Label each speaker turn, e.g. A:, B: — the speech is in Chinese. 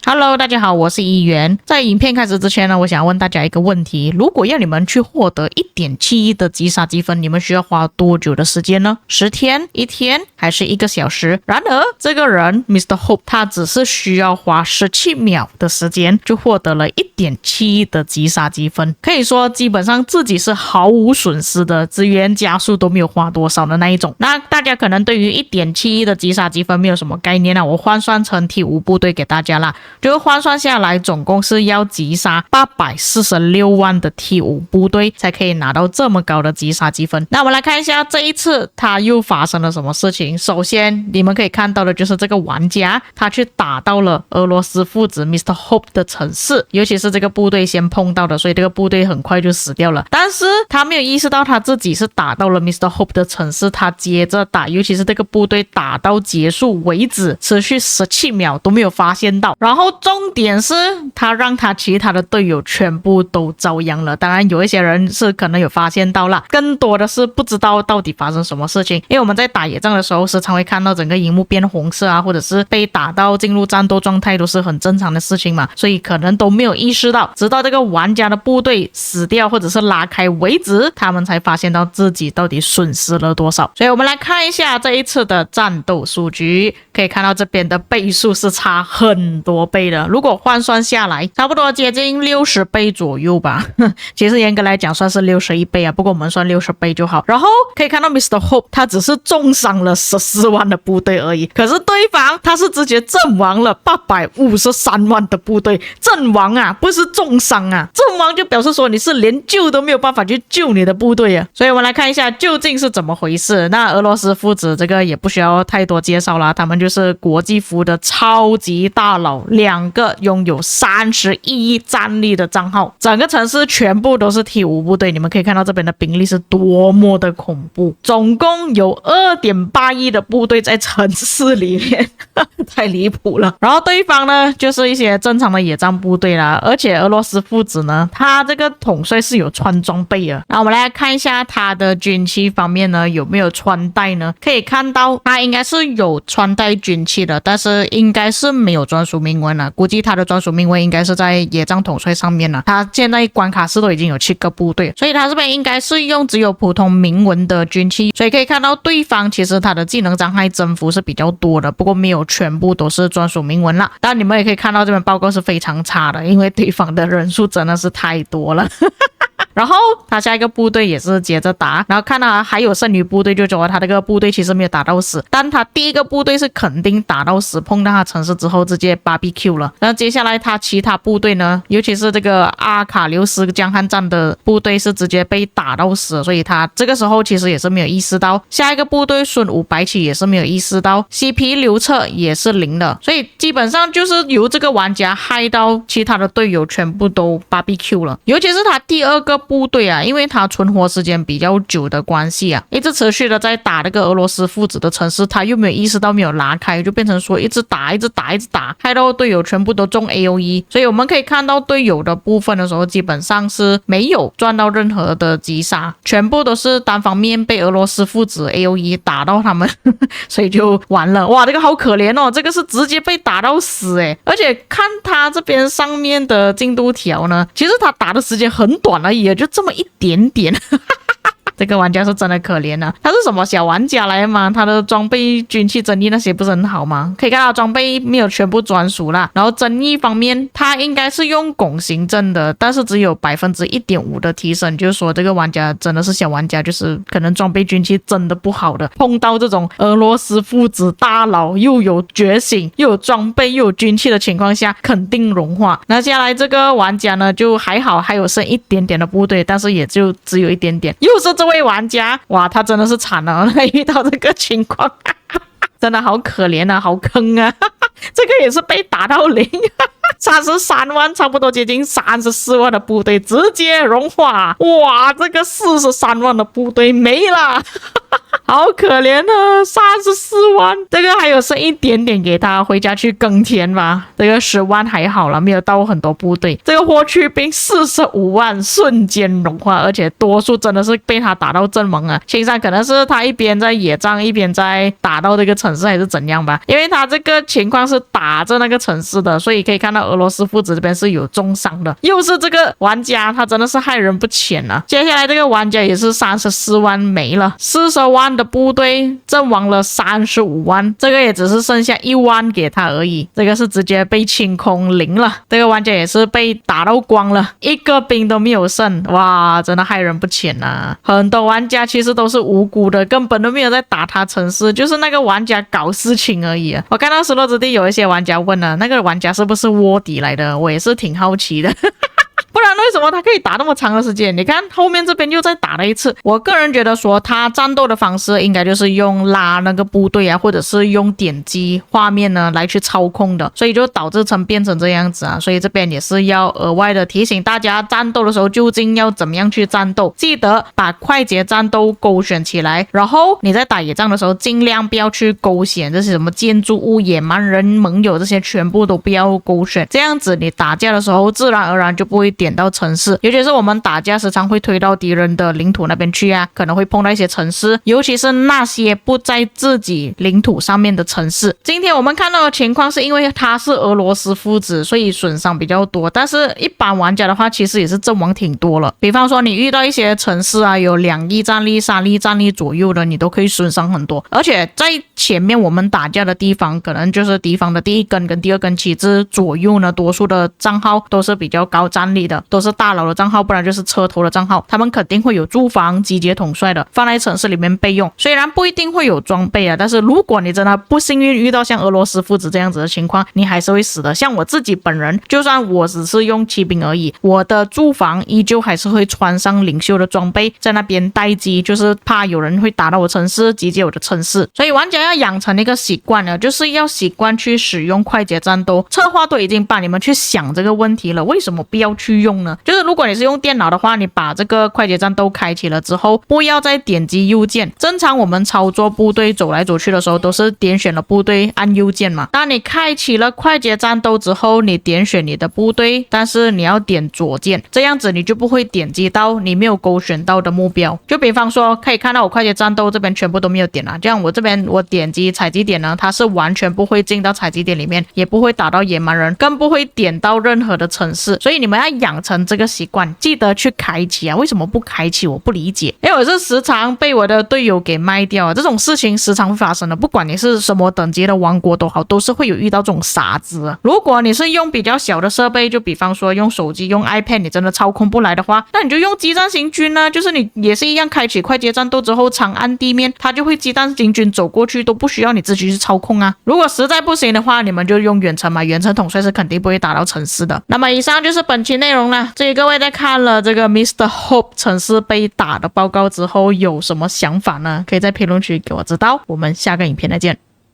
A: Hello， 大家好，我是议员。在影片开始之前呢，我想问大家一个问题：如果要你们去获得1.71的击杀积分，你们需要花多久的时间呢？10天、1天，还是1个小时？然而，这个人 Mr. Hope 他只是需要花17秒的时间，就获得了1.71的击杀积分，可以说基本上自己是毫无损失的，资源加速都没有花多少的那一种。那大家可能对于1.71的击杀积分没有什么概念啊，我换算成 T5 部队给大家啦。就换算下来，总共是要击杀846万的 T5 部队才可以拿到这么高的击杀积分。那我们来看一下这一次他又发生了什么事情。首先你们可以看到的就是这个玩家他去打到了俄罗斯父子 Mr. Hope 的城市，尤其是这个部队先碰到的，所以这个部队很快就死掉了。但是他没有意识到他自己是打到了 Mr. Hope 的城市，他接着打，尤其是这个部队打到结束为止，持续17秒都没有发现到。然后重点是他让他其他的队友全部都遭殃了，当然有一些人是可能有发现到啦，更多的是不知道到底发生什么事情。因为我们在打野战的时候时常会看到整个荧幕变红色啊，或者是被打到进入战斗状态，都是很正常的事情嘛，所以可能都没有意识到，直到这个玩家的部队死掉或者是拉开为止，他们才发现到自己到底损失了多少。所以我们来看一下这一次的战斗数据，可以看到这边的倍数是差很多倍的，如果换算下来差不多接近60倍左右吧其实严格来讲算是61倍啊，不过我们算60倍就好。然后可以看到 Mr. Hope 他只是重伤了14万的部队而已，可是对方他是直接阵亡了853万的部队，阵亡啊，不是重伤啊，阵亡就表示说你是连救都没有办法去救你的部队啊。所以我们来看一下究竟是怎么回事。那俄罗斯父子这个也不需要太多介绍啦，他们就是国际服的超级大佬，2个拥有31亿战力的账号，整个城市全部都是 T5 部队，你们可以看到这边的兵力是多么的恐怖，总共有 2.8 亿的部队在城市里面太离谱了。然后对方呢就是一些正常的野战部队啦，而且俄罗斯父子呢他这个统帅是有穿装备的。那我们来看一下他的军器方面呢有没有穿戴呢，可以看到他应该是有穿戴军器的，但是应该是没有专属铭文了，估计他的专属铭文应该是在野战统帅上面了。他现在关卡室都已经有7个部队，所以他这边应该是用只有普通铭文的军器，所以可以看到对方其实他的技能伤害增幅是比较多的，不过没有全部都是专属铭文啦。当然你们也可以看到这边报告是非常差的，因为对方的人数真的是太多了然后他下一个部队也是接着打，然后看到还有剩余部队，就说他这个部队其实没有打到死，但他第一个部队是肯定打到死，碰到他城市之后直接 BBQ 了。然后接下来他其他部队呢，尤其是这个阿卡留斯江汉站的部队是直接被打到死，所以他这个时候其实也是没有意识到。下一个部队孙武白起也是没有意识到， CP 刘彻也是0的，所以基本上就是由这个玩家害到其他的队友全部都 BBQ 了。尤其是他第二个部队啊，因为他存活时间比较久的关系啊，一直持续的在打那个俄罗斯父子的城市，他又没有意识到没有拉开，就变成说一直打，害到队友全部都中 AOE。 所以我们可以看到队友的部分的时候基本上是没有赚到任何的击杀，全部都是单方面被俄罗斯父子 AOE 打到他们所以就完了。哇，这个好可怜哦，这个是直接被打到死诶。而且看他这边上面的进度条呢，其实他打的时间很短而已，也就这么一点点这个玩家是真的可怜啊，他是什么小玩家来吗？他的装备军器争议那些不是很好吗？可以看到装备没有全部专属啦，然后争议方面他应该是用拱形阵的，但是只有 1.5% 的提升，就是说这个玩家真的是小玩家，就是可能装备军器真的不好的，碰到这种俄罗斯父子大佬又有觉醒又有装备又有军器的情况下肯定融化。那接下来这个玩家呢就还好，还有剩一点点的部队，但是也就只有一点点。又是这位玩家，哇，他真的是惨了遇到这个情况真的好可怜啊，好坑啊这个也是被打到0 33万，差不多接近34万的部队直接融化，哇，这个43万的部队没了好可怜啊，34万，这个还有剩一点点给他回家去耕田吧。这个10万还好了，没有到很多部队。这个霍去病45万瞬间融化，而且多数真的是被他打到阵亡啊。青山可能是他一边在野战，一边在打到这个城市还是怎样吧，因为他这个情况是打着那个城市的，所以可以看到俄罗斯父子这边是有重伤的。又是这个玩家，他真的是害人不浅啊。接下来这个玩家也是34万没了，40万的部队阵亡了35万，这个也只是剩下1万给他而已，这个是直接被清空零了。这个玩家也是被打到光了，一个兵都没有剩，哇，真的害人不浅啊。很多玩家其实都是无辜的，根本都没有在打他城市，就是那个玩家搞事情而已啊。我看到失落之地有一些玩家问了，那个玩家是不是卧底来的？我也是挺好奇的。不然为什么他可以打那么长的时间？你看后面这边又再打了一次。我个人觉得说他战斗的方式应该就是用拉那个部队啊，或者是用点击画面呢来去操控的，所以就导致变成这样子啊。所以这边也是要额外的提醒大家，战斗的时候究竟要怎么样去战斗，记得把快捷战斗勾选起来，然后你在打野战的时候尽量不要去勾选这些什么建筑物、野蛮人、盟友，这些全部都不要勾选，这样子你打架的时候自然而然就不会点到城市，尤其是我们打架时常会推到敌人的领土那边去啊，可能会碰到一些城市，尤其是那些不在自己领土上面的城市。今天我们看到的情况是因为他是俄罗斯父子，所以损伤比较多，但是一般玩家的话其实也是阵亡挺多了。比方说你遇到一些城市啊，有2亿战力、3亿战力左右的，你都可以损伤很多。而且在前面我们打架的地方，可能就是敌方的第一根跟第二根旗帜左右呢，多数的账号都是比较高战力的，都是大佬的账号，不然就是车头的账号，他们肯定会有驻防集结统帅的，放在城市里面备用。虽然不一定会有装备啊，但是如果你真的不幸运遇到像俄罗斯父子这样子的情况，你还是会死的。像我自己本人，就算我只是用骑兵而已，我的驻防依旧还是会穿上领袖的装备，在那边待机，就是怕有人会打到我城市，集结我的城市。所以玩家要养成一个习惯了，就是要习惯去使用快捷战斗。策划都已经帮你们去想这个问题了，为什么不要去用呢？就是如果你是用电脑的话，你把这个快捷战斗开启了之后，不要再点击右键。正常我们操作部队走来走去的时候，都是点选了部队按右键嘛。当你开启了快捷战斗之后，你点选你的部队，但是你要点左键，这样子你就不会点击到你没有勾选到的目标。就比方说，可以看到我快捷战斗这边全部都没有点啊，这样我这边我点击采集点呢，它是完全不会进到采集点里面，也不会打到野蛮人，更不会点到任何的城市。所以你们要养成这个习惯，记得去开启啊！为什么不开启？我不理解。因为我是时常被我的队友给卖掉啊，这种事情时常会发生的。不管你是什么等级的王国都好，都是会有遇到这种傻子啊。如果你是用比较小的设备，就比方说用手机、用 iPad， 你真的操控不来的话，那你就用激战行军呢，就是你也是一样，开启快捷战斗之后，长按地面，它就会激战行军走过去，都不需要你自己去操控啊。如果实在不行的话，你们就用远程嘛，远程统帅是肯定不会打到城市的。那么以上就是本期内容了。至于各位在看了这个 Mr. Hope 城市被打的报告之后有什么想法呢？可以在评论区给我知道。我们下个影片再见。